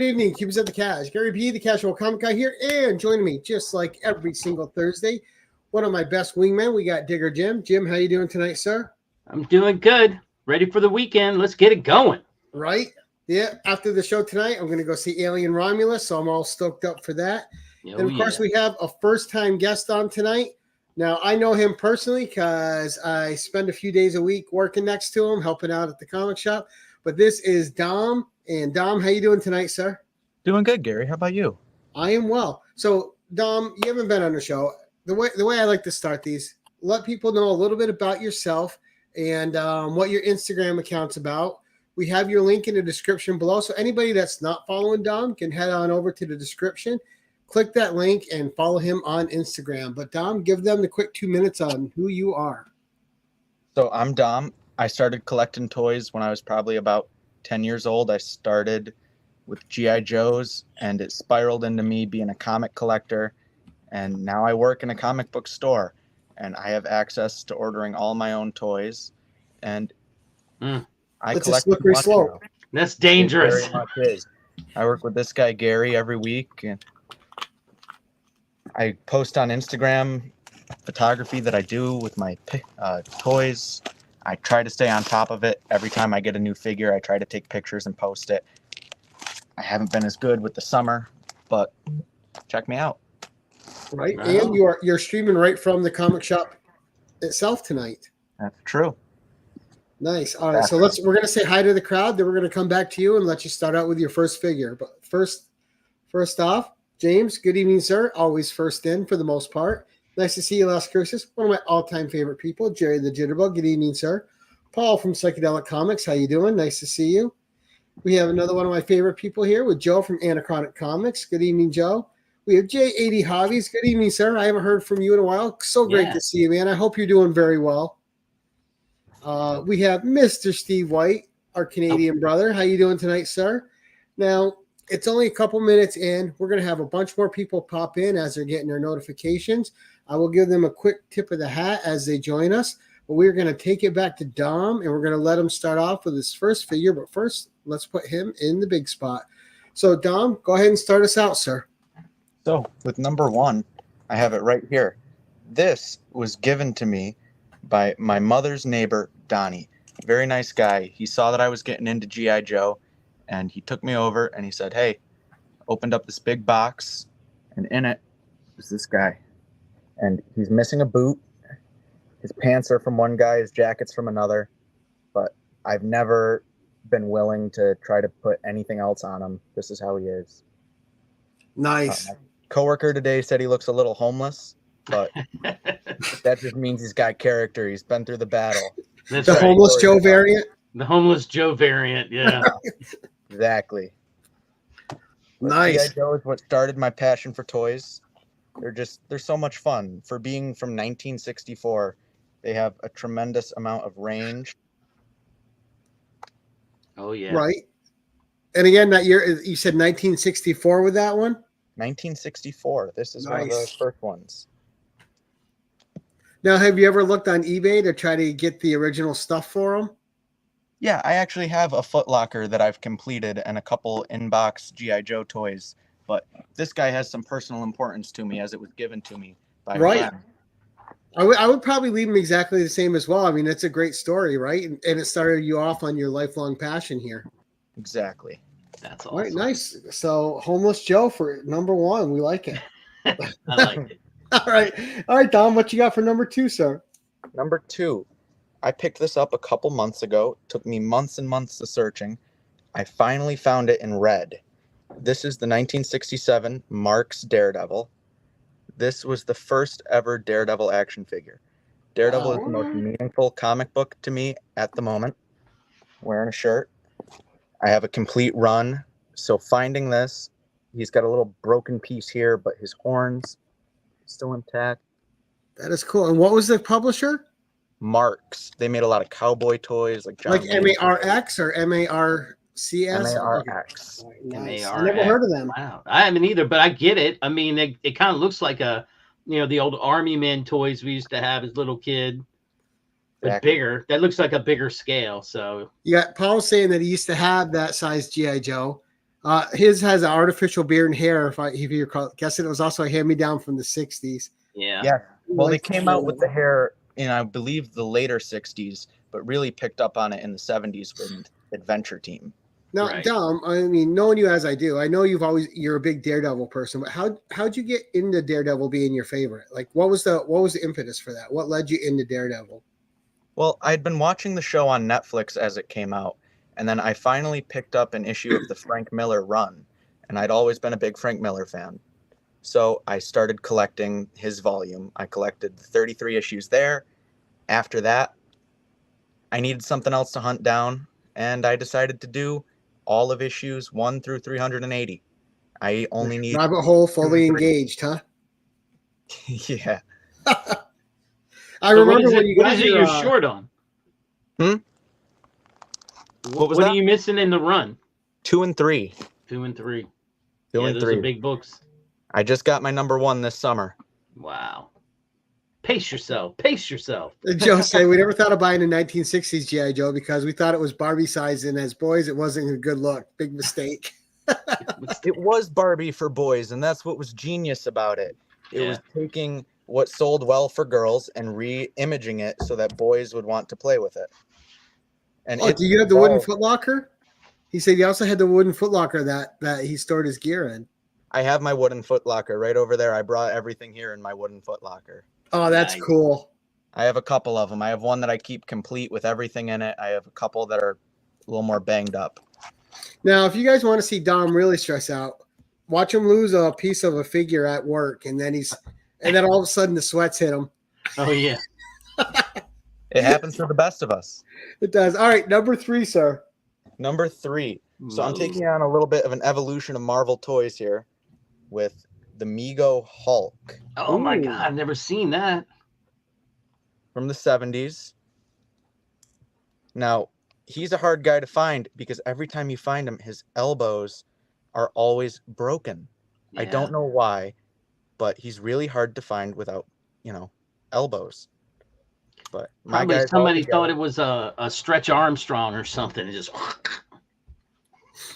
evening, Cubans at the Cash. Gary B, the casual comic guy here, and joining me just like every single Thursday, one of my best wingmen. We got Digger Jim. Jim, how you doing tonight, sir? I'm doing good. Ready for the weekend. Let's get it going. Right? Yeah. After the show tonight, I'm going to go see Alien Romulus, so I'm all stoked up for that. Oh, And of course, we have a first-time guest on tonight. Now, I know him personally because I spend a few days a week working next to him, helping out at the comic shop. But this is Dom. And Dom, how you doing tonight, sir? Doing good, Gary. How about you? I am well. So, Dom, you haven't been on the show. The way I like to start these, let people know a little bit about yourself and what your Instagram account's about. We have your link in the description below. So anybody that's not following Dom can head on over to the description, click that link, and follow him on Instagram. But Dom, give them the quick 2 minutes on who you are. So I'm Dom. I started collecting toys when I was probably about 10 years old. I started with G.I. Joes, and it spiraled into me being a comic collector. And now I work in a comic book store, and I have access to ordering all my own toys. And I It's collect a slippery slope. That's dangerous. It very much is. I work with this guy, Gary, every week. And I post on Instagram photography that I do with my toys. I try to stay on top of it. Every time I get a new figure, I try to take pictures and post it. I haven't been as good with the summer, but check me out. Right. Wow. And you're streaming right from the comic shop itself tonight. That's true. Nice. All right. So we're going to say hi to the crowd. Then we're going to come back to you and let you start out with your first figure. But first off, James, good evening, sir. Always first in for the most part. Nice to see you, Las Cruces. One of my all-time favorite people, Jerry the Jitterbug. Good evening, sir. Paul from Psychedelic Comics. How you doing? Nice to see you. We have another one of my favorite people here with Joe from Anachronic Comics. Good evening, Joe. We have J80 Hobbies. Good evening, sir. I haven't heard from you in a while. So great to see you, man. I hope you're doing very well. We have Mr. Steve White, our Canadian brother. How you doing tonight, sir? Now, it's only a couple minutes in. We're going to have a bunch more people pop in as they're getting their notifications. I will give them a quick tip of the hat as they join us. But we're going to take it back to Dom, and we're going to let him start off with his first figure. But first, let's put him in the big spot. So, Dom, go ahead and start us out, sir. So with number one, I have it right here. This was given to me by my mother's neighbor, Donnie. Very nice guy. He saw that I was getting into G.I. Joe, and he took me over and he said, hey, opened up this big box, and in it was this guy. And he's missing a boot. His pants are from one guy, his jacket's from another. But I've never been willing to try to put anything else on him. This is how he is. Nice. My coworker today said he looks a little homeless, but that just means he's got character. He's been through the battle. That's the right. homeless Joe variant. The homeless Joe variant, yeah. Exactly. Nice. G.I. Joe is what started my passion for toys. They're so much fun. For being from 1964, they have a tremendous amount of range. Oh, yeah. Right. And again, that year, you said 1964 with that one? 1964. This is one of the Nice. first ones. Now, have you ever looked on eBay to try to get the original stuff for them? Yeah, I actually have a Foot Locker that I've completed and a couple in-box G.I. Joe toys. But this guy has some personal importance to me as it was given to me by Right. him. I would probably leave them exactly the same as well. I mean, it's a great story, right? And it started you off on your lifelong passion here. Exactly. That's All right, awesome. nice. So, Homeless Joe for number one. We like it. I like it. All right, Dom, what you got for number two, sir? Number two, I picked this up a couple months ago. It took me months and months of searching. I finally found it in red. This is the 1967 Marks Daredevil. This was the first ever Daredevil action figure. Daredevil is the most meaningful comic book to me at the moment. Wearing a shirt. I have a complete run. So finding this, he's got a little broken piece here, but his horns still intact. That is cool. And what was the publisher? Marks. They made a lot of cowboy toys like John Like Wayne. MARX or MARCS? MARX. Okay. Nice. I MARX. never heard of them. Wow. I haven't either, but I get it. I mean, it kind of looks like the old Army Men toys we used to have as little kid, but Exactly. bigger. That looks like a bigger scale. So Yeah, Paul's saying that he used to have that size G.I. Joe. His has an artificial beard and hair. If you're guessing, it was also a hand-me-down from the '60s. Yeah. Yeah. Well, they Like, came out with the hair in, I believe, the later '60s, but really picked up on it in the '70s with Adventure Team. Now, Right. Dom, I mean, knowing you as I do, I know you're a big Daredevil person, but how'd you get into Daredevil being your favorite? Like, what was the impetus for that? What led you into Daredevil? Well, I'd been watching the show on Netflix as it came out, and then I finally picked up an issue of the Frank Miller run, and I'd always been a big Frank Miller fan. So I started collecting his volume. I collected the 33 issues there. After that, I needed something else to hunt down, and I decided to do all of issues 1 through 380. I only need... Rabbit hole fully engaged, huh? Yeah. I remember when you what got is it your, you're short on? What was What that? are you missing in the run? 2 and 3. 2 and 3. 2 Yeah, and those 3. are big books. I just got my number 1 this summer. Wow. Pace yourself. Pace yourself. Joe said we never thought of buying a 1960s G.I. Joe because we thought it was Barbie size, and as boys, it wasn't a good look. Big mistake. It was Barbie for boys, and that's what was genius about it. It was taking what sold well for girls and re-imaging it so that boys would want to play with it. And do you have the wooden footlocker? He said he also had the wooden footlocker that he stored his gear in. I have my wooden footlocker right over there. I brought everything here in my wooden footlocker. Oh, that's Nice. cool. I have a couple of them. I have one that I keep complete with everything in it. I have a couple that are a little more banged up. Now, if you guys want to see Dom really stress out, watch him lose a piece of a figure at work, and then all of a sudden the sweats hit him. Oh, yeah. It happens to the best of us. It does. All right, number 3, sir. Number 3. So I'm taking on a little bit of an evolution of Marvel toys here with the Mego Hulk. Oh, my God. I've never seen that. From the 70s. Now, he's a hard guy to find because every time you find him, his elbows are always broken. Yeah. I don't know why, but he's really hard to find without, elbows. But Probably somebody thought it was a Stretch Armstrong or something. It just...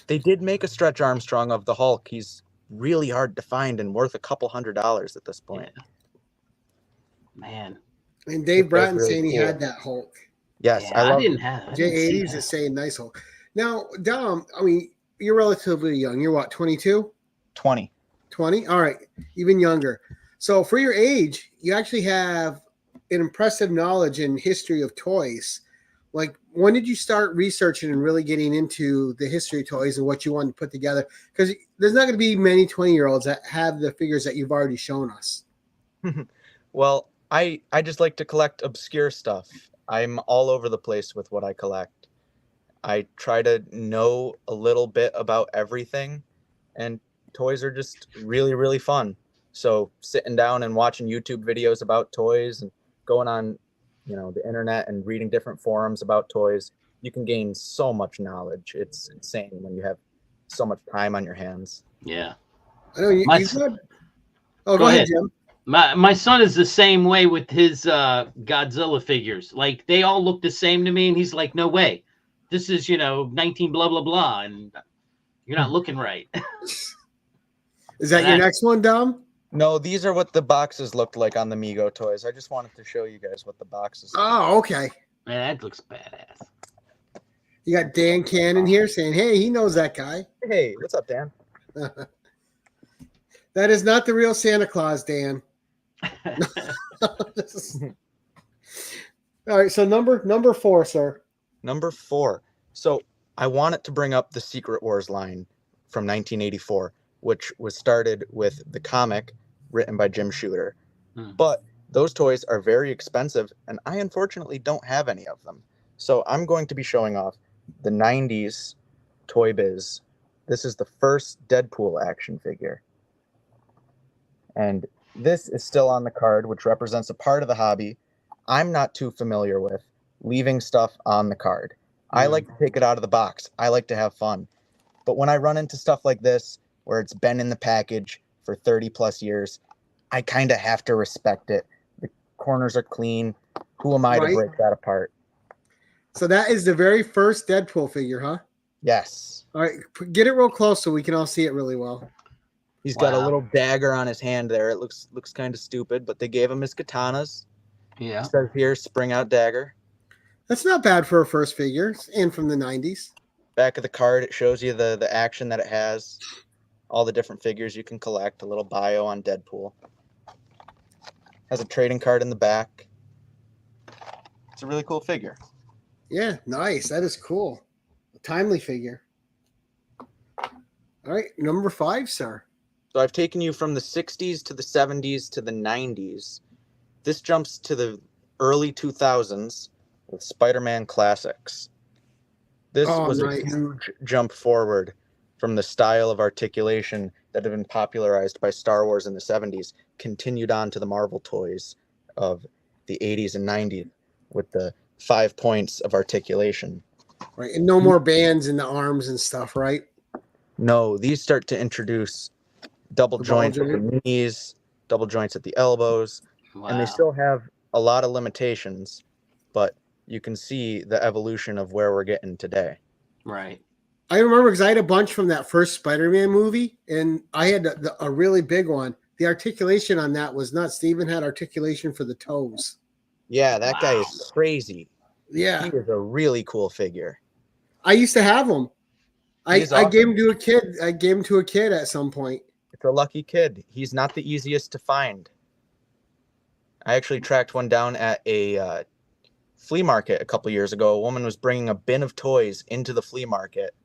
They did make a Stretch Armstrong of the Hulk. He's really hard to find and worth a couple $100 at this point. Yeah. Man. And Dave Bratton really saying he cool. had that Hulk. Yes, Yeah, I love didn't have it. J80s is saying nice Hulk. Now, Dom, I mean, you're relatively young. You're what, 22? 20. 20? All right, even younger. So for your age, you actually have an impressive knowledge and history of toys. Like, when did you start researching and really getting into the history of toys and what you wanted to put together? Because there's not going to be many 20-year-olds that have the figures that you've already shown us. Well, I just like to collect obscure stuff. I'm all over the place with what I collect. I try to know a little bit about everything, and toys are just really, really fun. So sitting down and watching YouTube videos about toys and going on, the internet and reading different forums about toys, you can gain so much knowledge. It's insane when you have so much time on your hands. Yeah. I know you said. Oh, go ahead, Jim. My son is the same way with his Godzilla figures. Like, they all look the same to me, and he's like, no way. This is, 19 blah, blah, blah, and you're not looking right. Is that your next one, Dom? No, these are what the boxes looked like on the Mego toys. I just wanted to show you guys what the boxes look like. Oh, okay. Man, that looks badass. You got Dan Cannon here saying, hey, he knows that guy. Hey, what's up, Dan? That is not the real Santa Claus, Dan. All right, so number 4, sir. Number 4. So I wanted to bring up the Secret Wars line from 1984, which was started with the comic written by Jim Shooter. But those toys are very expensive, and I unfortunately don't have any of them. So I'm going to be showing off the 90s Toy Biz. This is the first Deadpool action figure. And this is still on the card, which represents a part of the hobby I'm not too familiar with, leaving stuff on the card. I like to take it out of the box. I like to have fun. But when I run into stuff like this, where it's been in the package for 30 plus years, I kind of have to respect it. The corners are clean. Who am I to break that apart? So that is the very first Deadpool figure, huh? Yes. All right, get it real close so we can all see it really well. He's got a Wow. little dagger on his hand there. It looks kind of stupid, but they gave him his katanas. Yeah. It says here, spring out dagger. That's not bad for a first figure and from the 90s. Back of the card, it shows you the action that it has, all the different figures you can collect, a little bio on Deadpool. Has a trading card in the back. It's a really cool figure. Yeah, nice. That is cool. A timely figure. All right, number 5, sir. So I've taken you from the 60s to the 70s to the 90s. This jumps to the early 2000s with Spider-Man Classics. This was nice. a huge jump forward from the style of articulation that had been popularized by Star Wars in the 70s, continued on to the Marvel toys of the 80s and 90s with the 5 points of articulation. Right, and no more bands in the arms and stuff, right? No, these start to introduce double joints at the knees, double joints at the elbows, and they still have a lot of limitations, but you can see the evolution of where we're getting today. Right. I remember because I had a bunch from that first Spider-Man movie, and I had a really big one. The articulation on that was nuts. They even had articulation for the toes. Yeah, that guy is crazy. Yeah. He is a really cool figure. I used to have him. I awesome. gave him to a kid. I gave him to a kid at some point. It's a lucky kid. He's not the easiest to find. I actually tracked one down at a flea market a couple years ago. A woman was bringing a bin of toys into the flea market,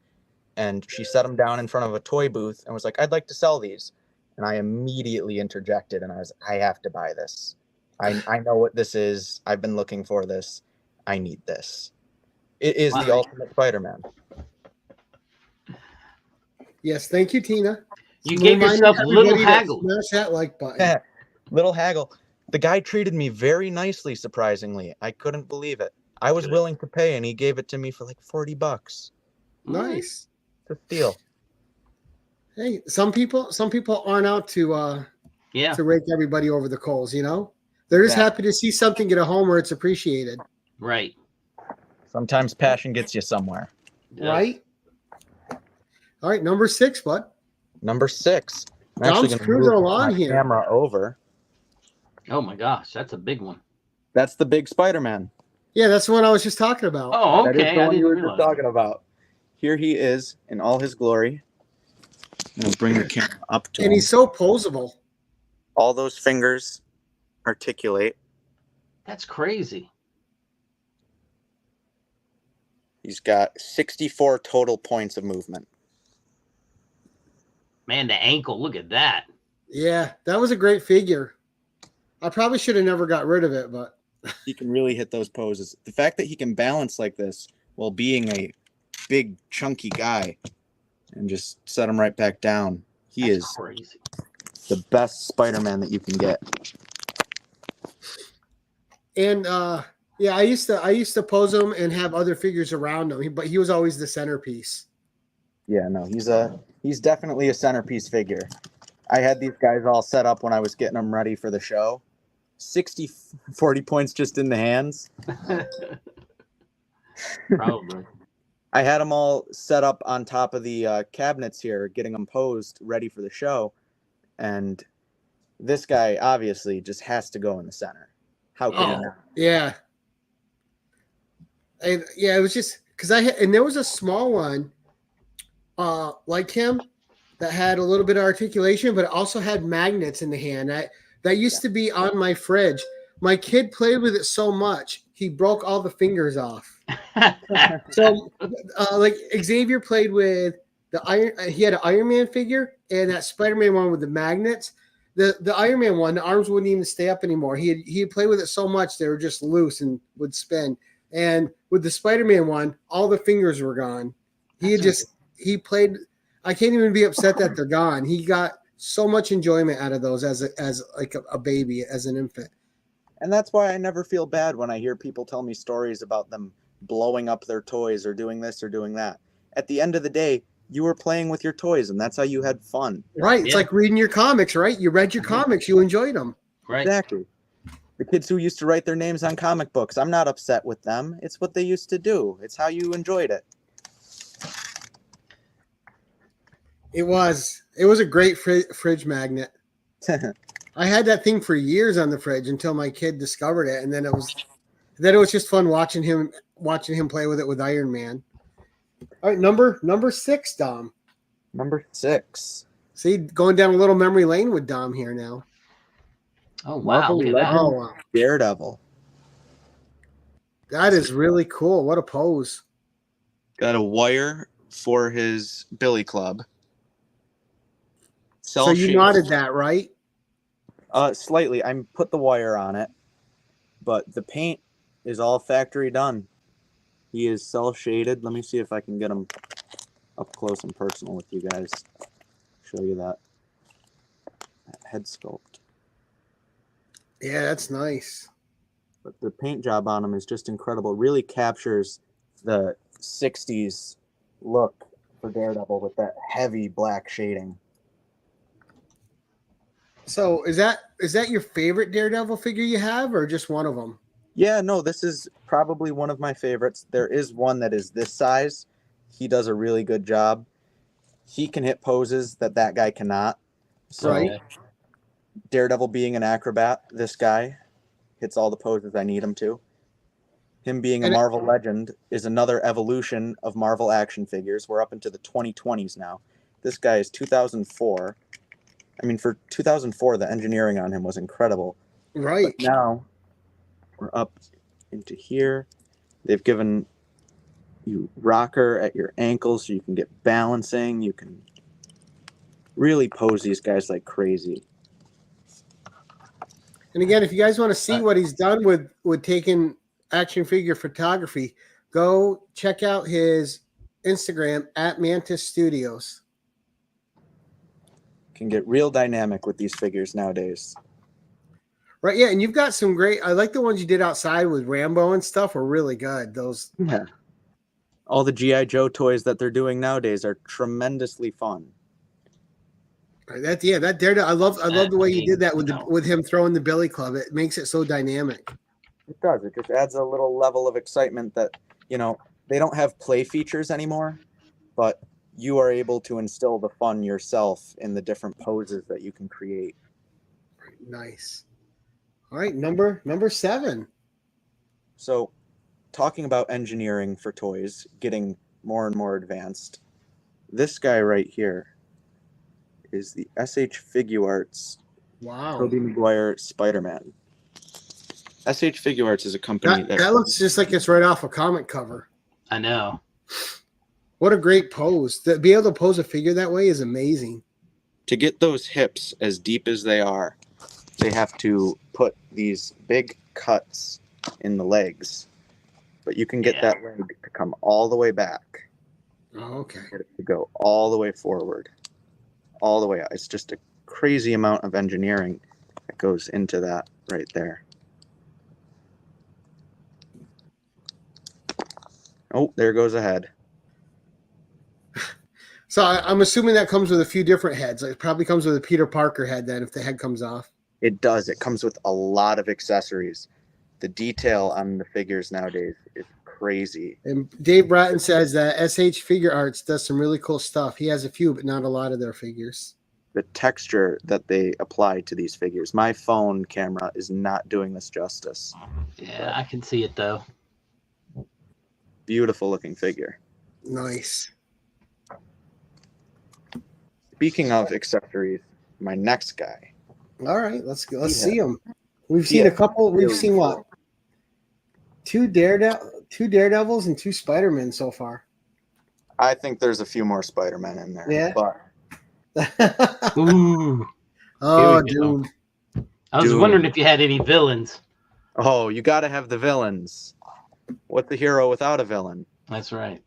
and she set them down in front of a toy booth and was like, "I'd like to sell these." And I immediately interjected, and I have to buy this. I know what this is. I've been looking for this. I need this. It is the ultimate Spider-Man. Yes, thank you, Tina. You gave yourself Little Haggle. Smash that like button. Little Haggle. The guy treated me very nicely, surprisingly. I couldn't believe it. I was willing to pay, and he gave it to me for like $40. Nice. It's a steal. Hey, some people aren't out to rake everybody over the coals, you know? They're just happy to see something get a home where it's appreciated. Right. Sometimes passion gets you somewhere. Right? All right, number 6, bud. Number 6. I'm Dom's cruising along here. Camera over. Oh my gosh, that's a big one. That's the big Spider-Man. Yeah, that's the one I was just talking about. Oh, okay. That is the one you were just talking about. Here he is in all his glory. I'm going to bring the camera up to him. And he's so posable. All those fingers articulate. That's crazy. He's got 64 total points of movement. Man, the ankle, look at that. Yeah, that was a great figure. I probably should have never got rid of it, but He can really hit those poses. The fact that he can balance like this while being a big, chunky guy and just set him right back down. That's is crazy. The best Spider-Man that you can get. And I used to pose him and have other figures around him, but he was always the centerpiece. Yeah, no, he's definitely a centerpiece figure. I had these guys all set up when I was getting them ready for the show. 40 points just in the hands. Probably. I had them all set up on top of the cabinets here, getting them posed, ready for the show. And this guy obviously just has to go in the center. How can he not? Yeah. And yeah, it was just because there was a small one like him that had a little bit of articulation, but it also had magnets in the hand. That used to be on my fridge. My kid played with it so much, he broke all the fingers off. So, like Xavier played with he had an Iron Man figure and that Spider-Man one with the magnets. The Iron Man one, the arms wouldn't even stay up anymore. He'd play with it so much they were just loose and would spin. And with the Spider-Man one, all the fingers were gone. He played. I can't even be upset that they're gone. He got so much enjoyment out of those as like a baby, as an infant. And that's why I never feel bad when I hear people tell me stories about them blowing up their toys or doing this or doing that. At the end of the day, you were playing with your toys, and that's how you had fun. Right. It's like reading your comics, right? You read your comics, you enjoyed them. Right. Exactly. The kids who used to write their names on comic books, I'm not upset with them. It's what they used to do. It's how you enjoyed it. It was a great fridge magnet. I had that thing for years on the fridge until my kid discovered it, and then it was just fun watching him play with it with Iron Man. All right, number 6, Dom. Number 6. See, going down a little memory lane with Dom here now. Oh wow, Marvel look at that. Legends Oh wow, Daredevil. that is really cool. What a pose! Got a wire for his billy club. So you nodded that, right? Slightly. I put the wire on it, but the paint is all factory done. He is cell shaded. Let me see if I can get him up close and personal with you guys. Show you that head sculpt. Yeah, that's nice. But the paint job on him is just incredible. Really captures the 60s look for Daredevil with that heavy black shading. So is that your favorite Daredevil figure you have, or just one of them? Yeah, no, this is probably one of my favorites. There is one that is this size. He does a really good job. He can hit poses that guy cannot. So Right. Daredevil being an acrobat, this guy hits all the poses I need him to. Him being a Marvel legend is another evolution of Marvel action figures. We're up into the 2020s now. This guy is 2004. I mean, for 2004, the engineering on him was incredible. Right. But now we're up into here. They've given you rocker at your ankles so you can get balancing. You can really pose these guys like crazy. And again, if you guys want to see what he's done with taking action figure photography, go check out his Instagram at Mantis Studios. Can get real dynamic with these figures nowadays. Right, yeah, and you've got some great. I like the ones you did outside with Rambo and stuff. Were really good. Those. Yeah. All the G.I. Joe toys that they're doing nowadays are tremendously fun. That Daredevil. I love the way you did that with him throwing the billy club. It makes it so dynamic. It does. It just adds a little level of excitement that, they don't have play features anymore, but you are able to instill the fun yourself in the different poses that you can create. Nice. All right, number 7. So, talking about engineering for toys, getting more and more advanced, this guy right here is the SH Figuarts. Wow. Tobey Maguire Spider-Man. SH Figuarts is a company that looks just like it's right off a comic cover. I know. What a great pose. To be able to pose a figure that way is amazing. To get those hips as deep as they are, they have to put these big cuts in the legs. But you can get that leg to come all the way back. Oh, okay. Get it to go all the way forward. All the way out. It's just a crazy amount of engineering that goes into that right there. Oh, there goes a head. So I'm assuming that comes with a few different heads. It probably comes with a Peter Parker head then if the head comes off. It does. It comes with a lot of accessories. The detail on the figures nowadays is crazy. And Dave Bratton says that SH Figure Arts does some really cool stuff. He has a few, but not a lot of their figures. The texture that they apply to these figures. My phone camera is not doing this justice. Yeah, I can see it though. Beautiful looking figure. Nice. Speaking of accessories, my next guy. All right, let's see him. We've seen a couple. We've seen what? Two Daredevils and 2 Spider-Men so far. I think there's a few more Spider-Men in there. Yeah. But Ooh. Oh, Here we go. dude. I was wondering if you had any villains. oh, you got to have the villains. What's the hero without a villain? That's right.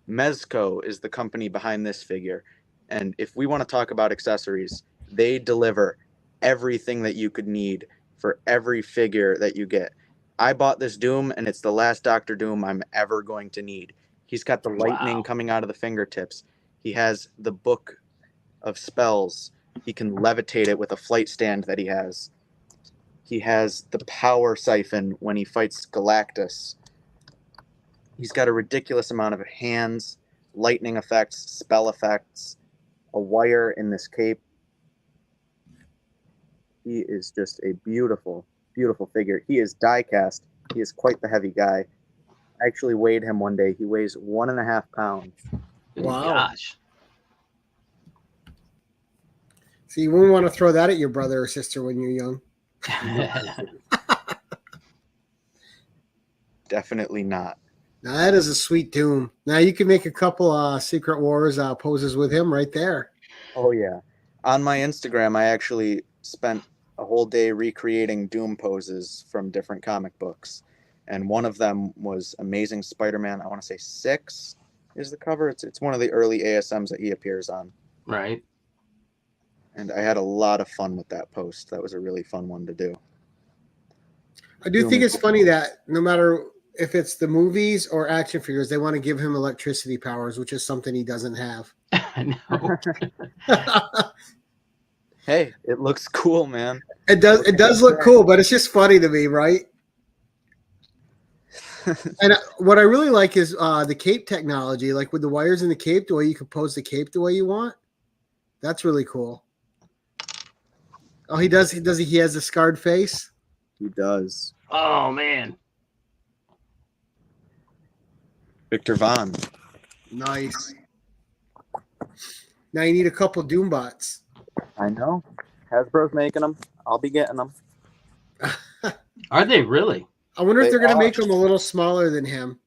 Mezco is the company behind this figure. And if we want to talk about accessories, they deliver everything that you could need for every figure that you get. I bought this Doom, and it's the last Dr. Doom I'm ever going to need. He's got the lightning coming out of the fingertips. He has the book of spells. He can levitate it with a flight stand that he has. He has the power siphon when he fights Galactus. He's got a ridiculous amount of hands, lightning effects, spell effects, a wire in this cape. He is just a beautiful, beautiful figure. He is die cast. He is quite the heavy guy. I actually weighed him one day. He weighs 1.5 pounds. Wow. Gosh. So you wouldn't want to throw that at your brother or sister when you're young. Definitely not. Now that is a sweet Doom. Now you can make a couple Secret Wars poses with him right there. Oh, yeah. On my Instagram, I actually spent a whole day recreating Doom poses from different comic books. And one of them was Amazing Spider-Man. I want to say 6 is the cover. It's one of the early ASMs that he appears on. Right. And I had a lot of fun with that post. That was a really fun one to do. I do think it's funny that no matter if it's the movies or action figures, they want to give him electricity powers, which is something he doesn't have. I know. Hey, it looks cool, man. It does look cool, but it's just funny to me, right? And what I really like is the cape technology, like with the wires in the cape, the way you can pose the cape the way you want. That's really cool. Oh, he does. He has a scarred face. He does. Oh, man. Victor Von. Nice. Now you need a couple Doombots. I know. Hasbro's making them. I'll be getting them. Are they really? I wonder if They they're going to are. make them a little smaller than him.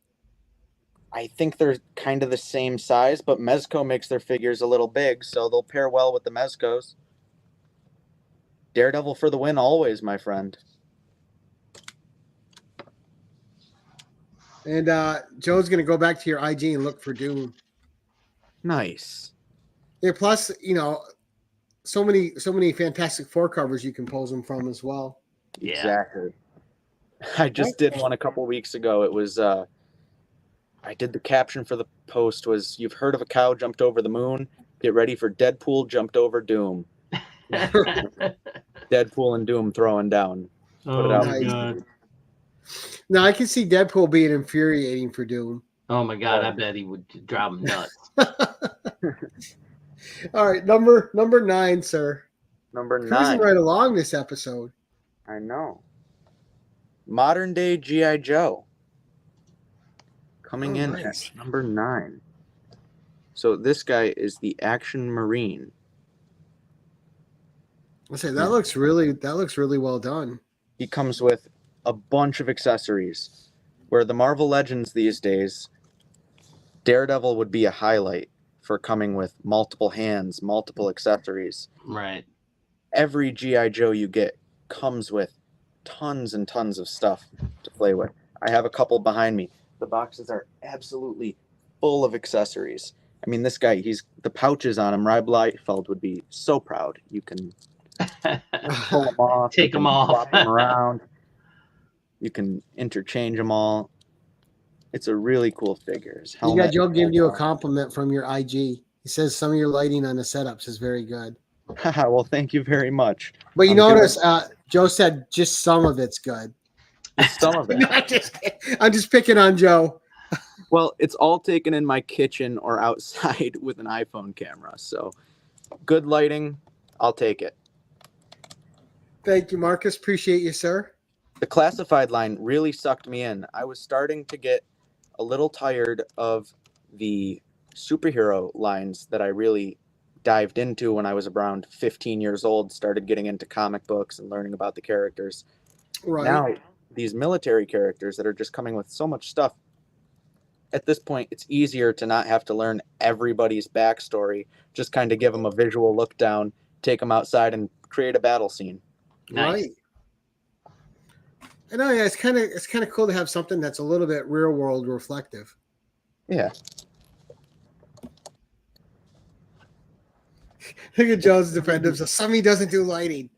I think they're kind of the same size, but Mezco makes their figures a little big, so they'll pair well with the Mezcos. Daredevil for the win always, my friend. And Joe's going to go back to your IG and look for Doom. Nice. Yeah, plus, so many Fantastic Four covers you can pose them from as well. Yeah. Exactly. I just did one a couple weeks ago. It was I did the caption for the post was, "You've heard of a cow jumped over the moon. Get ready for Deadpool jumped over Doom." Deadpool and Doom throwing down. Put it out. my Nice. God. Now I can see Deadpool being infuriating for Doom. Oh, my God. I bet he would drive him nuts. All right, number 9, sir. Number Cruising 9. right along this episode. I know. Modern day G.I. Joe. Coming in nice. at number 9. So this guy is the Action Marine. I say that looks really well done. He comes with a bunch of accessories. Where the Marvel Legends these days, Daredevil would be a highlight for coming with multiple hands, multiple accessories. Right. Every G.I. Joe you get comes with tons and tons of stuff to play with. I have a couple behind me. The boxes are absolutely full of accessories. I mean, this guy, the pouches on him, Rob Liefeld would be so proud. You can pull them off. Take you can them off. swap them around. You can interchange them all. It's a really cool figure. His You helmet, got Joe giving you a compliment from your IG. He says some of your lighting on the setups is very good. Well, thank you very much. But you I'm notice Joe said just some of it's good. Some of it. I'm just picking on Joe. Well, it's all taken in my kitchen or outside with an iPhone camera. So good lighting, I'll take it. Thank you, Marcus. Appreciate you, sir. The classified line really sucked me in. I was starting to get a little tired of the superhero lines that I really dived into when I was around 15 years old, started getting into comic books and learning about the characters. Right. Now, these military characters that are just coming with so much stuff, at this point, it's easier to not have to learn everybody's backstory, just kind of give them a visual look down, take them outside, and create a battle scene. Nice. Right. I know, yeah, it's kind of cool to have something that's a little bit real world reflective. Yeah. Look at Joe's defensive. So Summy doesn't do lighting.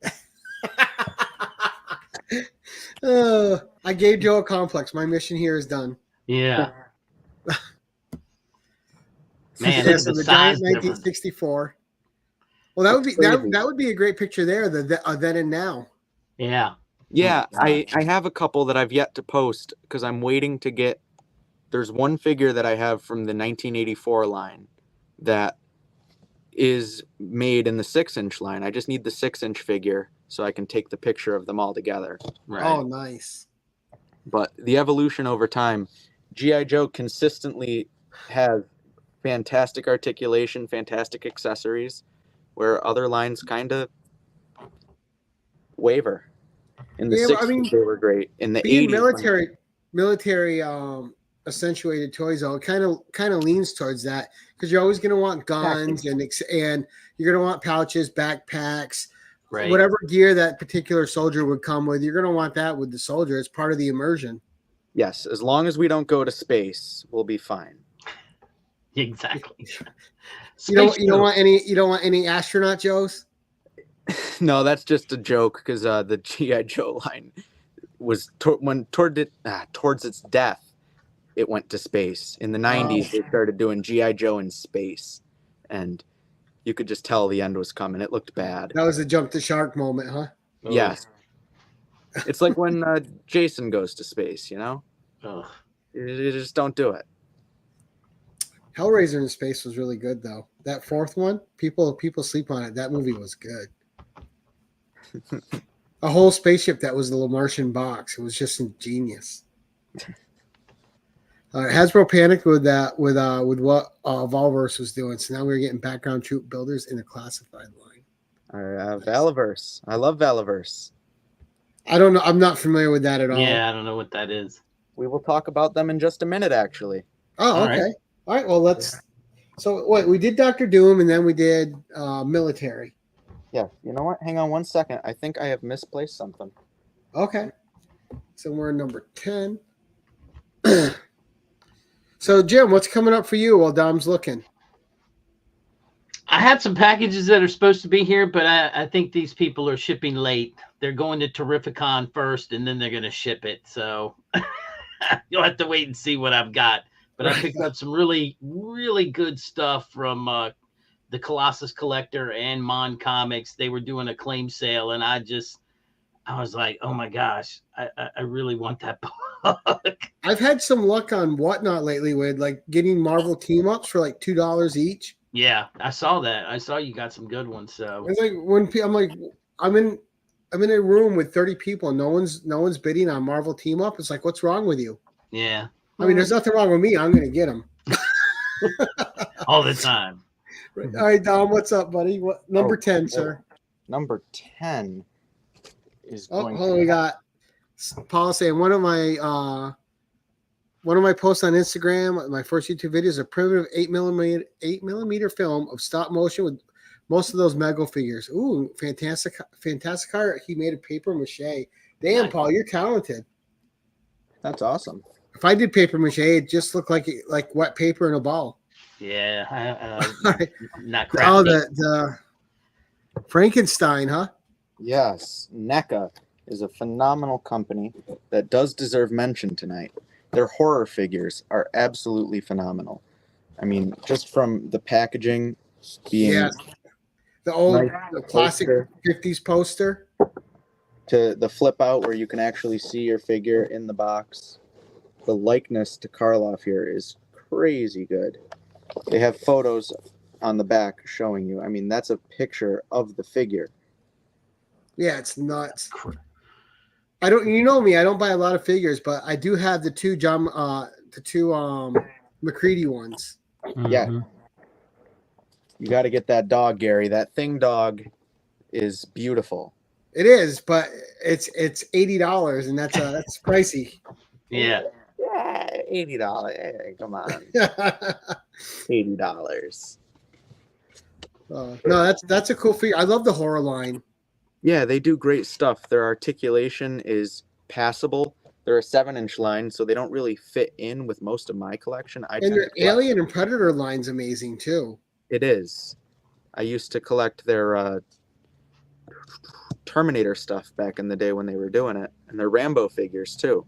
I gave Joe a complex. My mission here is done. Yeah. Man, Yes, the the size giant difference. 1964. Well, that would be that would be a great picture there. The then and now. Yeah. Yeah, Oh, I have a couple that I've yet to post because I'm waiting to get there's one figure that I have from the 1984 line that is made in the 6-inch line. I just need the 6-inch figure so I can take the picture of them all together. Right. Oh, nice. But the evolution over time, G.I. Joe consistently has fantastic articulation, fantastic accessories, where other lines kind of waver. In the Yeah, 60s, they were great. In the being 80s, military accentuated toys, though, kind of leans towards that because you're always going to want guns and you're going to want pouches, backpacks, Right. whatever gear that particular soldier would come with. You're going to want that with the soldier. It's part of the immersion. yes, as long as we don't go to space, we'll be fine. Exactly. You don't want any astronaut Joes? No, that's just a joke because the G.I. Joe line was towards its death, it went to space. In the 90s, they started doing G.I. Joe in space, and you could just tell the end was coming. It looked bad. That was a jump the shark moment, huh? Oh. Yes. It's like when Jason goes to space, you know? Oh. You just don't do it. Hellraiser in space was really good, though. That fourth one, people sleep on it. That movie was good. A whole spaceship that was the Lamartian box. It was just ingenious. Hasbro panicked with that with what Volverse was doing. So now we're getting background troop builders in the classified line. Valaverse. I love Valaverse. I don't know. I'm not familiar with that at all. Yeah, I don't know what that is. We will talk about them in just a minute, actually. Oh, okay. All right. Well, let's. So wait, we did Dr. Doom, and then we did military. Yeah. You know what? Hang on one second. I think I have misplaced something. Okay. So we're number 10. So, Jim, what's coming up for you while Dom's looking? I had some packages that are supposed to be here, but I think these people are shipping late. They're going to Terrificon first, and then they're going to ship it. So you'll have to wait and see what I've got. But I picked up some really, really good stuff from the Colossus Collector and Mon Comics. They were doing a claim sale, and I was like, oh my gosh, I really want that book. I've had some luck on Whatnot lately with like getting Marvel team ups for like $2 each. Yeah, I saw that. I saw you got some good ones. So it's like when I'm in a room with 30 people and no one's bidding on Marvel team up. It's like, what's wrong with you? Yeah. I mean, there's nothing wrong with me. I'm going to get them all the time. Right. All right, Dom, what's up, buddy? What number 10, sir? Number 10 is going. Oh, we got Paul saying one of my posts on Instagram, my first YouTube video is a primitive 8mm film of stop motion with most of those Mego figures. Ooh, fantastic art. He made a paper mache. Damn, nice. Paul, you're talented. That's awesome. If I did paper mache, it just looked like wet paper in a ball. Yeah, not crappy. Oh, the Frankenstein, huh? Yes, NECA is a phenomenal company that does deserve mention tonight. Their horror figures are absolutely phenomenal. I mean, just from the packaging being the old the classic poster, 50s poster to the flip out where you can actually see your figure in the box. The likeness to Karloff here is crazy good. They have photos on the back showing you. I mean, that's a picture of the figure. Yeah, it's nuts. I don't, you know me, I don't buy a lot of figures, but I do have the two McCready ones. Mm-hmm. Yeah. You got to get that dog, Gary. That thing dog is beautiful. It is, but it's $80 and that's pricey. Yeah. Yeah, $80. Hey, come on. $80. No, that's a cool figure. I love the horror line. Yeah, they do great stuff. Their articulation is passable. They're a 7-inch line, so they don't really fit in with most of my collection. And their Alien and Predator line's amazing too. It is. I used to collect their Terminator stuff back in the day when they were doing it, and their Rambo figures too.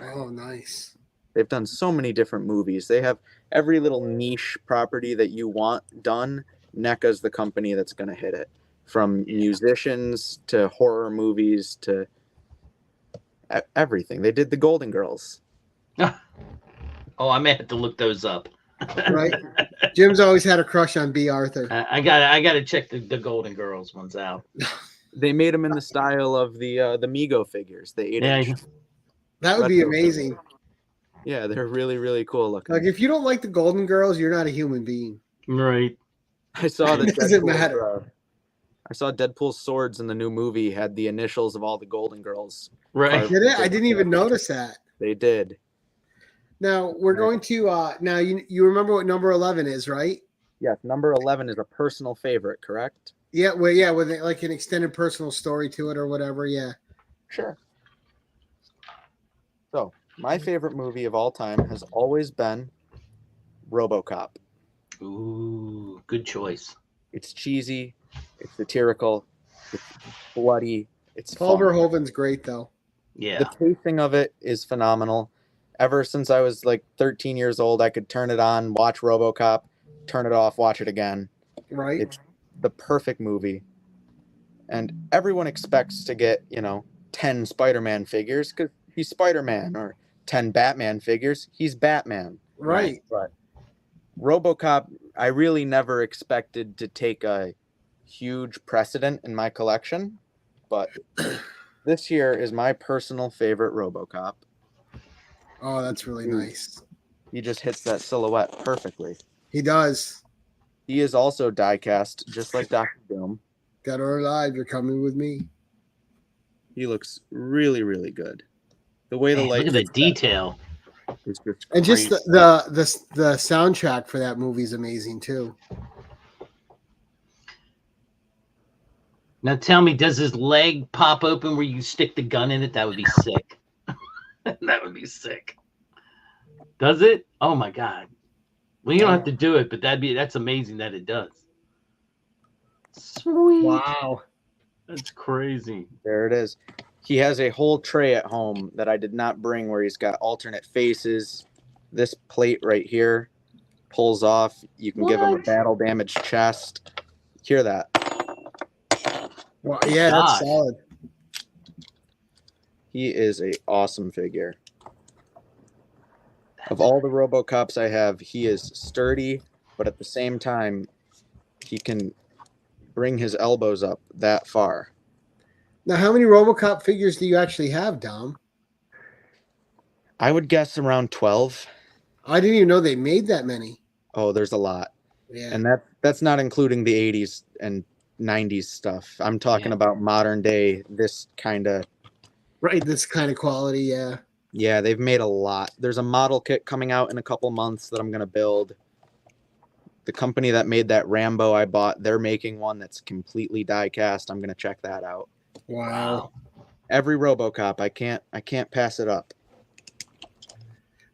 Oh, nice. They've done so many different movies. They have every little niche property that you want done. NECA's the company that's going to hit it. From musicians to horror movies to everything. They did the Golden Girls. Oh, I may have to look those up. Right. Jim's always had a crush on B. Arthur. I gotta check the Golden Girls ones out. They made them in the style of the Mego figures, the 8-inch. Yeah, That would be retro amazing. figures. Yeah, they're really, really cool looking. Like, if you don't like the Golden Girls, you're not a human being. right. I saw that It doesn't matter. I saw Deadpool's swords in the new movie had the initials of all the Golden Girls. Right. Did it? I didn't even notice that. They did. Now we're going to now you remember what number 11 is, right? Yes, number 11 is a personal favorite, correct? Yeah, well, yeah, with like an extended personal story to it or whatever. Yeah. Sure. So, my favorite movie of all time has always been RoboCop. Ooh, good choice. It's cheesy, it's satirical, it's bloody, it's Paul fun. Verhoeven's great though. Yeah. The pacing of it is phenomenal. Ever since I was like 13 years old, I could turn it on, watch RoboCop, turn it off, watch it again. Right. It's the perfect movie. And everyone expects to get, 10 Spider-Man figures because he's Spider-Man, or 10 Batman figures, he's Batman. Right. But RoboCop, I really never expected to take a huge precedent in my collection, but this here is my personal favorite RoboCop. Oh, that's really nice. He just hits that silhouette perfectly. He does. He is also die-cast, just like Dr. Doom. Dead or alive, you're coming with me. He looks really, really good. The way the Man, light look at the detail. is just And just crazy. the soundtrack for that movie is amazing too. Now tell me, does his leg pop open where you stick the gun in it? That would be sick. That would be sick. Does it? Oh my god. Well, you don't have to do it, but that's amazing that it does. Sweet. Wow. That's crazy. There it is. He has a whole tray at home that I did not bring where he's got alternate faces. This plate right here pulls off. You can give him a What? battle damaged chest. Hear that? Well, yeah, Gosh. that's solid. He is a awesome figure. Of all the RoboCops I have, he is sturdy, but at the same time, he can bring his elbows up that far. Now, how many RoboCop figures do you actually have, Dom? I would guess around 12. I didn't even know they made that many. Oh, there's a lot. Yeah. And that's not including the 80s and 90s stuff. I'm talking about modern day, this kind of... Right, this kind of quality, yeah. Yeah, they've made a lot. There's a model kit coming out in a couple months that I'm going to build. The company that made that Rambo I bought, they're making one that's completely die cast. I'm going to check that out. Wow. Every RoboCop, I can't pass it up.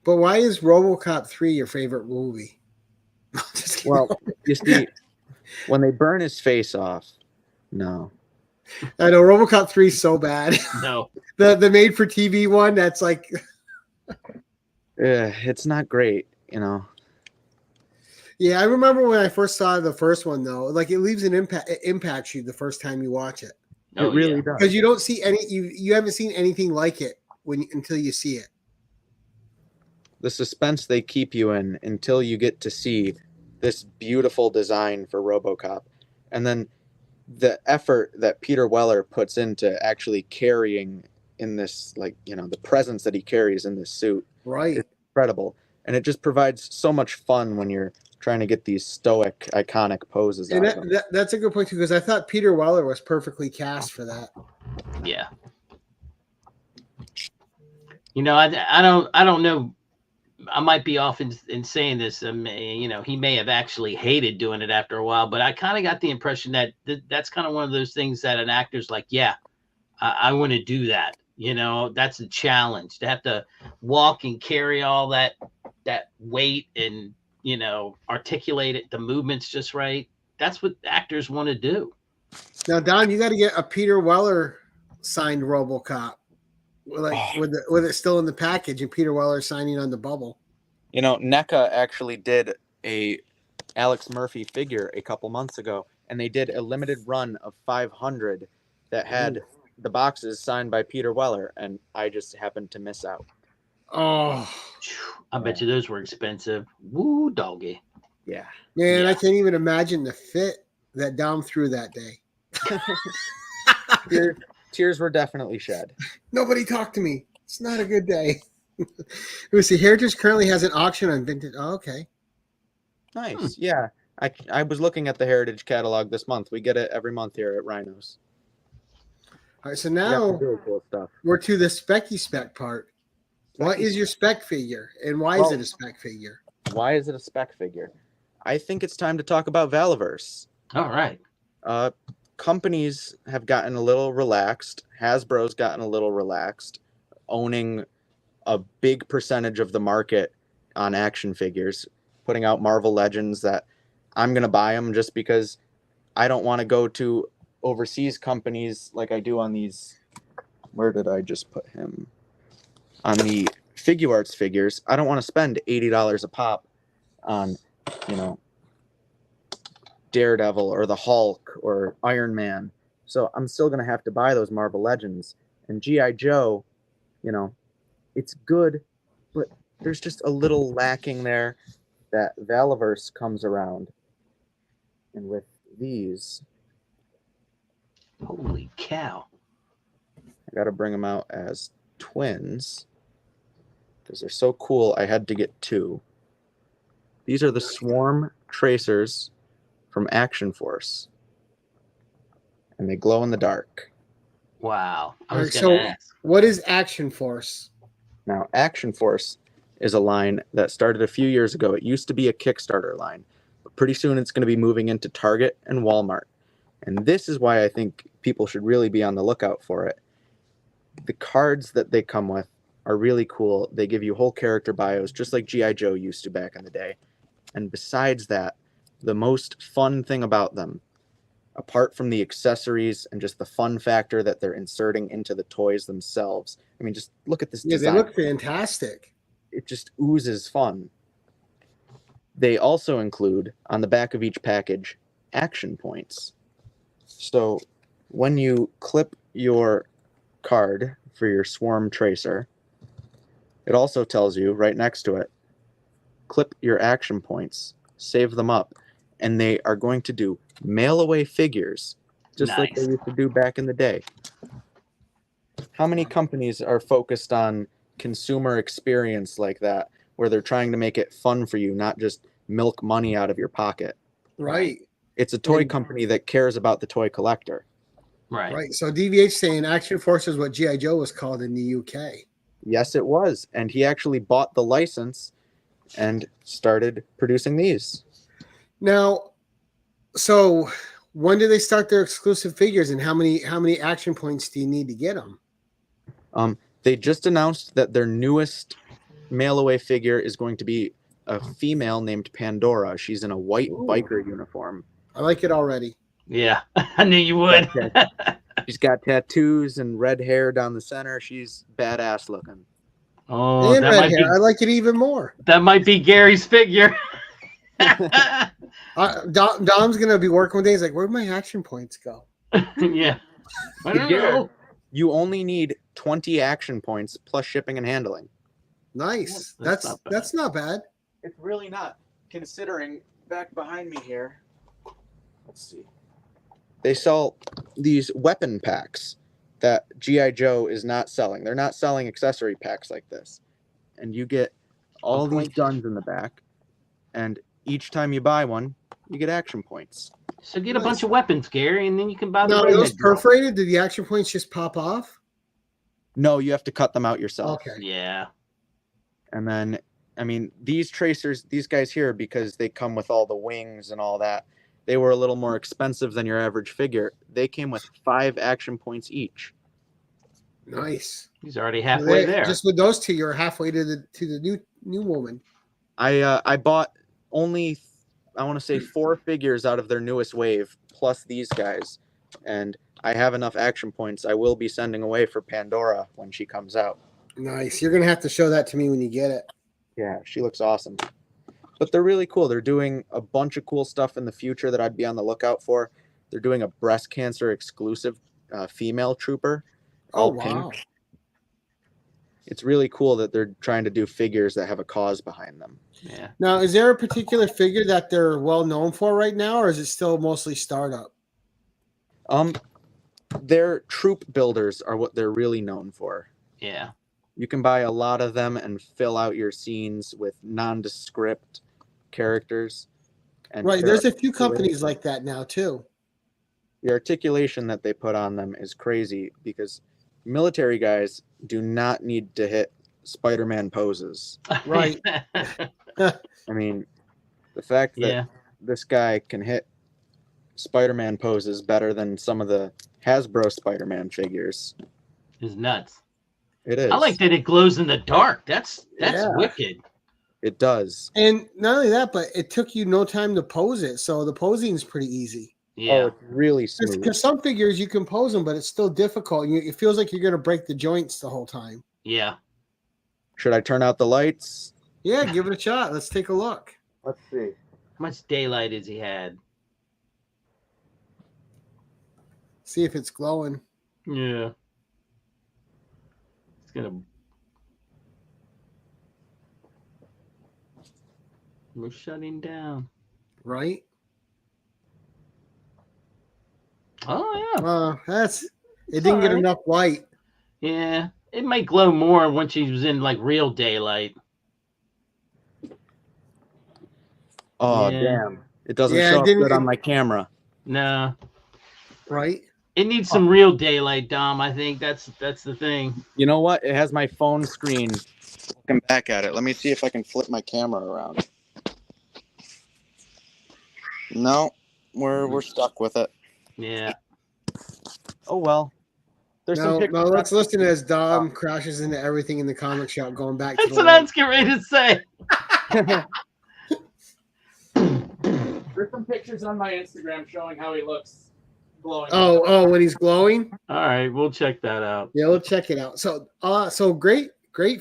But why is RoboCop 3 your favorite movie? Just kidding. Well, you see, when they burn his face off, no. I know RoboCop 3 is so bad. No. The made for TV one, that's like It's not great, Yeah, I remember when I first saw the first one though. Like it leaves an impact. It impacts you the first time you watch it Oh, it really yeah. does. because you don't see any. You haven't seen anything like it until you see it. The suspense they keep you in until you get to see this beautiful design for RoboCop, and then the effort that Peter Weller puts into actually carrying in this, the presence that he carries in this suit, Right. is incredible, and it just provides so much fun when you're trying to get these stoic, iconic poses And out of him. that's a good point too, because I thought Peter Weller was perfectly cast for that. Yeah. I don't know. I might be off in saying this. He may have actually hated doing it after a while, but I kind of got the impression that that's kind of one of those things that an actor's like, yeah, I want to do that. That's a challenge to have to walk and carry all that weight and, articulate it, the movements just right. That's what actors want to do. Now, Don, you got to get a Peter Weller signed RoboCop, with it still in the package and Peter Weller signing on the bubble. NECA actually did a Alex Murphy figure a couple months ago, and they did a limited run of 500 that had the boxes signed by Peter Weller, and I just happened to miss out. Oh I bet you those were expensive. Woo, doggy. Yeah. man, I Yeah. can't even imagine the fit that Dom threw that day. Tears were definitely shed. Nobody talked to me. It's not a good day. Let's see. Heritage currently has an auction on vintage. Oh, okay. Nice. Yeah. I was looking at the Heritage catalog this month. We get it every month here at Rhinos. All right. So We got now some really cool stuff. we're to the specky spec part. What is your spec figure, and why is Well- it a spec figure? Why is it a spec figure? I think it's time to talk about Valaverse. All right. Companies have gotten a little relaxed. Hasbro's gotten a little relaxed, owning a big percentage of the market on action figures, putting out Marvel Legends that I'm going to buy them just because I don't want to go to overseas companies like I do on these. Where did I just put him? On the Figuarts figures. I don't want to spend $80 a pop on, Daredevil or the Hulk or Iron Man. So I'm still going to have to buy those Marvel Legends. And G.I. Joe, it's good, but there's just a little lacking there that Valaverse comes around. And with these, Holy cow. I got to bring them out as twins because they're so cool. I had to get two. These are the Swarm Tracers from Action Force, and they glow in the dark. Wow. I All was right, going so to ask. what is Action Force? Now, Action Force is a line that started a few years ago. It used to be a Kickstarter line, but pretty soon it's going to be moving into Target and Walmart. And this is why I think people should really be on the lookout for it. The cards that they come with are really cool. They give you whole character bios, just like G.I. Joe used to back in the day. And besides that, the most fun thing about them, apart from the accessories and just the fun factor that they're inserting into the toys themselves. I mean, just look at this Yeah, design. they look fantastic. It just oozes fun. They also include, on the back of each package, action points. So when you clip your card for your Swarm Tracer, it also tells you right next to it, clip your action points, save them up, and they are going to do mail-away figures, just like they Nice. used to do back in the day. How many companies are focused on consumer experience like that, where they're trying to make it fun for you, not just milk money out of your pocket? Right. It's a toy And- company that cares about the toy collector. Right. Right. So DVH saying Action Force is what G.I. Joe was called in the UK. Yes, it was. And he actually bought the license and started producing these. Now, so when do they start their exclusive figures, and how many action points do you need to get them? They just announced that their newest mail-away figure is going to be a female named Pandora. She's in a white Ooh. biker uniform. I like it already. Yeah. I knew you would. She's got tattoos and red hair down the center. She's badass looking. Oh, And that red might hair. I be like it even more. Gary's figure. Dom's gonna be working one day. He's like, "Where'd my action points go?" Yeah. I don't Garrett, know. You only need 20 action points plus shipping and handling. Nice. That's That's not not bad. It's really not, considering back behind me here. Let's see. They sell these weapon packs that G.I. Joe is not selling. They're not selling accessory packs like this. And you get all these guns in the back, and each time you buy one, you get action points. So get a bunch of weapons, Gary, and then you can buy the Now, are those redhead girl. perforated? Do the action points just pop off? No, you have to cut them out yourself. Okay. Yeah. And then, I mean, these tracers, these guys here, because they come with all the wings and all that, they were a little more expensive than your average figure. They came with 5 action points each. Nice. He's already halfway there. Just with those two, you're halfway to the new woman. I bought only, I want to say 4 figures out of their newest wave, plus these guys. And I have enough action points I will be sending away for Pandora when she comes out. Nice. You're gonna have to show that to me when you get it. Yeah, she looks awesome. But they're really cool. They're doing a bunch of cool stuff in the future that I'd be on the lookout for. They're doing a breast cancer exclusive female trooper. Oh all wow. pink. it's really cool that they're trying to do figures that have a cause behind them. Yeah. Now, is there a particular figure that they're well known for right now, or is it still mostly startup? Their troop builders are what they're really known for. Yeah. You can buy a lot of them and fill out your scenes with nondescript characters. And Right. There's a few companies like that now too. The articulation that they put on them is crazy because military guys do not need to hit Spider-Man poses. Right. I mean, the fact that this guy can hit Spider-Man poses better than some of the Hasbro Spider-Man figures is nuts. It is. I like that it glows in the dark. That's wicked. It does. And not only that, but it took you no time to pose it, so the posing is pretty easy. Yeah, oh, it's really smooth. Because some figures you can pose them, but it's still difficult. It feels like you're going to break the joints the whole time. Yeah. Should I turn out the lights? Yeah, give it a shot. Let's take a look. Let's see. How much daylight has he had? See if it's glowing. Yeah. It's gonna. We're shutting down. Right? Oh yeah. It didn't get enough light. Yeah, it might glow more once he was in like real daylight. Oh damn! It doesn't show up good on my camera. No. Right. It needs some real daylight, Dom. I think that's the thing. You know what? It has my phone screen looking back at it. Let me see if I can flip my camera around. No, we're stuck with it. Yeah. Oh well. There's some pictures. No, let's listen as Dom crashes into everything in the comic shop, going back to that's what I was getting ready to say. There's some pictures on my Instagram showing how he looks glowing. Oh, when he's glowing? All right, we'll check that out. Yeah, we'll check it out. So great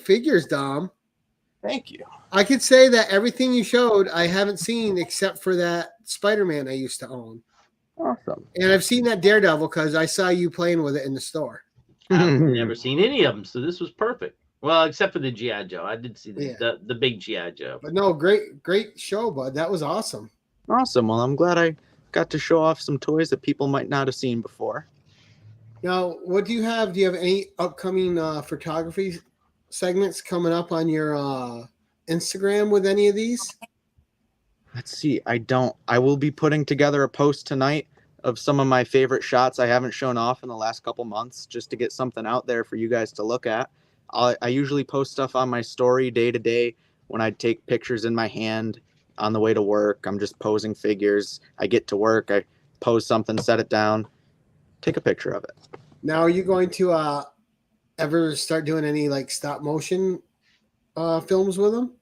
figures, Dom. Thank you. I could say that everything you showed I haven't seen except for that Spider-Man I used to own. Awesome. And I've seen that Daredevil because I saw you playing with it in the store. I've never seen any of them, so this was perfect. Well, except for the G.I. Joe. I did see the big G.I. Joe. But no, great show, bud. That was awesome. Awesome. Well, I'm glad I got to show off some toys that people might not have seen before. Now, what do you have? Do you have any upcoming photography segments coming up on your Instagram with any of these? Let's see. I don't. I will be putting together a post tonight of some of my favorite shots I haven't shown off in the last couple months, just to get something out there for you guys to look at. I usually post stuff on my story day to day when I take pictures in my hand on the way to work. I'm just posing figures. I get to work. I pose something, set it down, take a picture of it. Now, are you going to ever start doing any like stop motion films with them?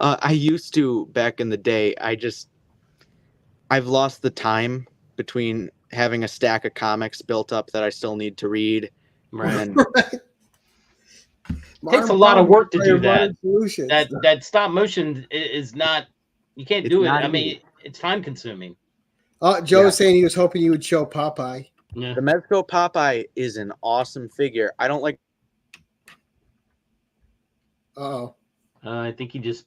I used to back in the day. I've lost the time between having a stack of comics built up that I still need to read. Right. And it takes a lot of work to do that. That stop motion is not, you can't do it. I mean, it's time consuming. Joe was saying he was hoping you would show Popeye. Yeah. The Mezco Popeye is an awesome figure. I don't like. I think he just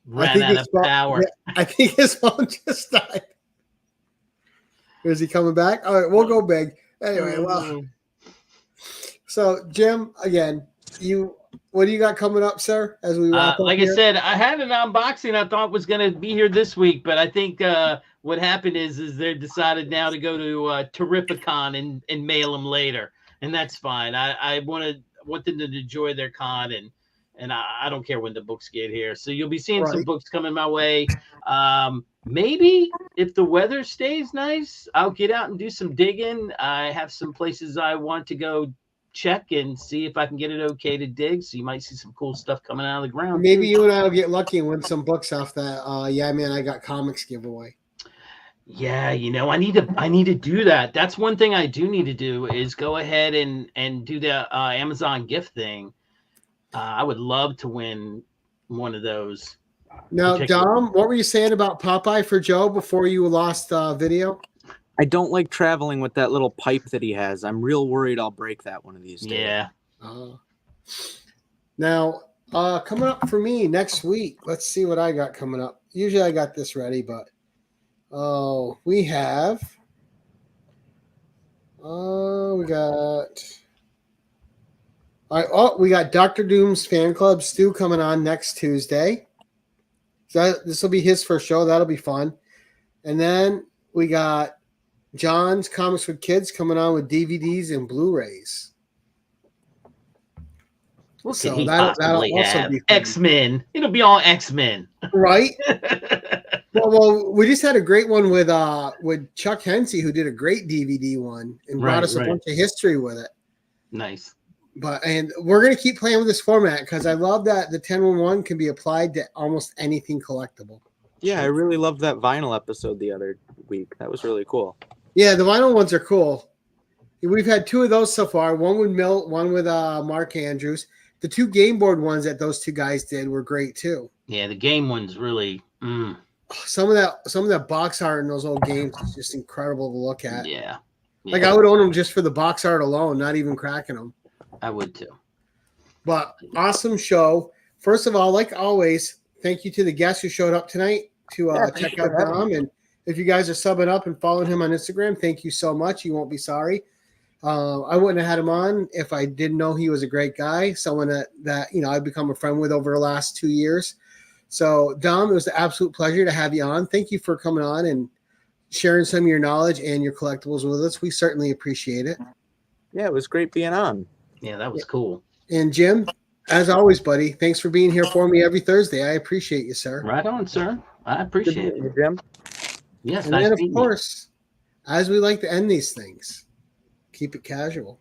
ran out of power. Yeah, I think his phone just died. Is he coming back? All right, we'll go big. Anyway, well. So, Jim, again, what do you got coming up, sir? As we wrap up like here? I said, I had an unboxing I thought was going to be here this week, but I think what happened is they decided now to go to Terrificon and mail them later, and that's fine. I want them to enjoy their con, and I don't care when the books get here. So you'll be seeing some books coming my way. Maybe if the weather stays nice, I'll get out and do some digging. I have some places I want to go check and see if I can get it okay to dig. So you might see some cool stuff coming out of the ground. Maybe you and I will get lucky and win some books off that. Yeah, man, I got comics giveaway. Yeah, I need to do that. That's one thing I do need to do is go ahead and do the Amazon gift thing. I would love to win one of those. Now, Dom, what were you saying about Popeye for Joe before you lost video? I don't like traveling with that little pipe that he has. I'm real worried I'll break that one of these days. Yeah. Now, coming up for me next week, let's see what I got coming up. Usually I got this ready, but we have we got all right, we got Dr. Doom's fan club Stu coming on next Tuesday. So this will be his first show. That'll be fun. And then we got John's Comics with Kids coming on with DVDs and Blu-rays. What So could he that'll possibly also have? be fun. X-Men. It'll be all X-Men. Right? Well, we just had a great one with Chuck Hensey, who did a great DVD one and brought us a bunch of history with it. Nice. And we're gonna keep playing with this format because I love that the 1011 can be applied to almost anything collectible. Yeah, I really loved that vinyl episode the other week. That was really cool. Yeah, the vinyl ones are cool. We've had 2 of those so far. One with Milt, one with Mark Andrews. The 2 game board ones that those 2 guys did were great too. Yeah, the game one's really. Some of that box art in those old games is just incredible to look at. Yeah. Like I would own them just for the box art alone, not even cracking them. I would too. But awesome show. First of all, like always, thank you to the guests who showed up tonight to check out Dom. And if you guys are subbing up and following him on Instagram, thank you so much. You won't be sorry. I wouldn't have had him on if I didn't know he was a great guy, someone that I've become a friend with over the last 2 years. So, Dom, it was an absolute pleasure to have you on. Thank you for coming on and sharing some of your knowledge and your collectibles with us. We certainly appreciate it. Yeah, it was great being on. Yeah, that was cool. And Jim, as always, buddy, thanks for being here for me every Thursday. I appreciate you, sir. Right on, sir. I appreciate it. Jim. Yes, and then, of course, as we like to end these things, keep it casual.